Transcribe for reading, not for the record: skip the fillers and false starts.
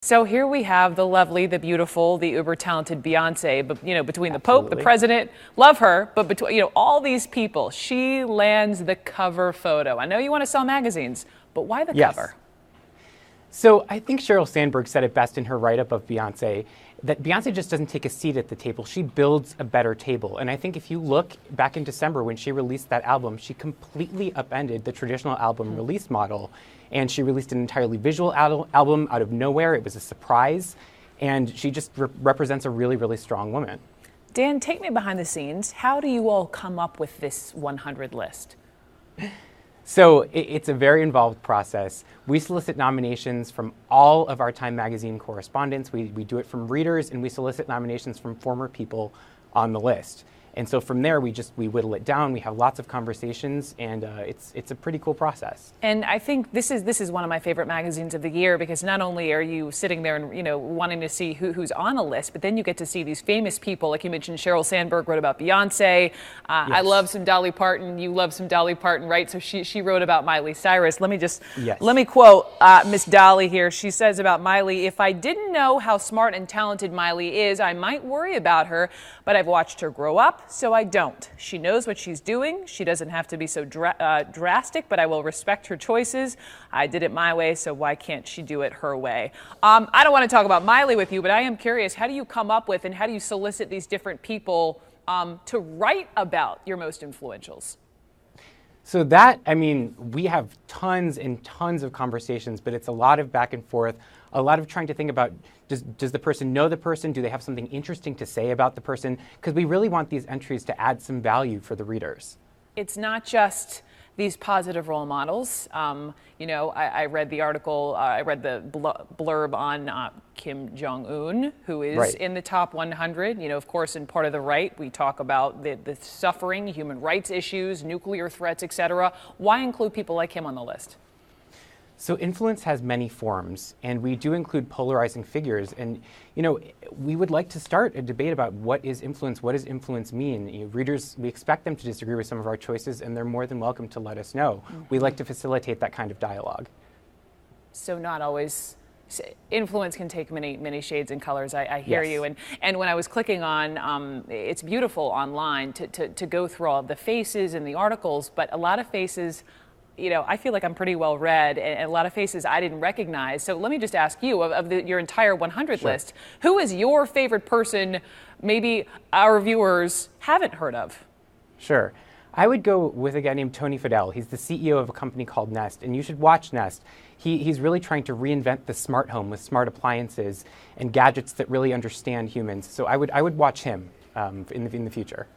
So here we have the lovely, the beautiful, the uber talented Beyonce, but between the Pope, the Absolutely. president, love her, but between all these people, she lands the cover photo. I know you want to sell magazines, but why the Yes. cover? So I think Sheryl Sandberg said it best in her write-up of Beyonce, that Beyonce just doesn't take a seat at the table, she builds a better table. And I think if you look back in December when she released that album, she completely upended the traditional album release model. And she released an entirely visual album out of nowhere. It was a surprise. And she just represents a really, really strong woman. Dan, take me behind the scenes. How do you all come up with this 100 list? So it's a very involved process. We solicit nominations from all of our Time magazine correspondents. We do it from readers, and we solicit nominations from former people on the list. And so from there, we whittle it down. We have lots of conversations, and it's a pretty cool process. And I think this is one of my favorite magazines of the year, because not only are you sitting there and wanting to see who's on a list, but then you get to see these famous people. Like you mentioned, Sheryl Sandberg wrote about Beyonce. Yes. I love some Dolly Parton. You love some Dolly Parton, right? So she wrote about Miley Cyrus. Let me quote Miss Dolly here. She says about Miley, "If I didn't know how smart and talented Miley is, I might worry about her, but I've watched her grow up, so I don't. She knows what she's doing. She doesn't have to be so drastic, but I will respect her choices. I did it my way, so why can't she do it her way?" I don't want to talk about Miley with you, but I am curious, how do you come up with and how do you solicit these different people to write about your most influentials? So that, we have tons and tons of conversations, but it's a lot of back and forth, a lot of trying to think about, does the person know the person? Do they have something interesting to say about the person? Because we really want these entries to add some value for the readers. It's not just these positive role models. I read the article, I read the blurb on Kim Jong-un, who is right in the top 100. Of course, in Part of the Right, we talk about the suffering, human rights issues, nuclear threats, etc. Why include people like him on the list? So influence has many forms, and we do include polarizing figures. And we would like to start a debate about what is influence mean. Readers, we expect them to disagree with some of our choices, and they're more than welcome to let us know. Mm-hmm. We like to facilitate that kind of dialogue. So not always. Influence can take many shades and colors. I hear yes. you. And when I was clicking on, it's beautiful online to go through all of the faces and the articles, but a lot of faces, I feel like I'm pretty well read, and a lot of faces I didn't recognize. So let me just ask you, of your entire 100 Sure. list, who is your favorite person maybe our viewers haven't heard of? Sure. I would go with a guy named Tony Fadell. He's the CEO of a company called Nest, and you should watch Nest. He's really trying to reinvent the smart home with smart appliances and gadgets that really understand humans. So I would watch him in the future.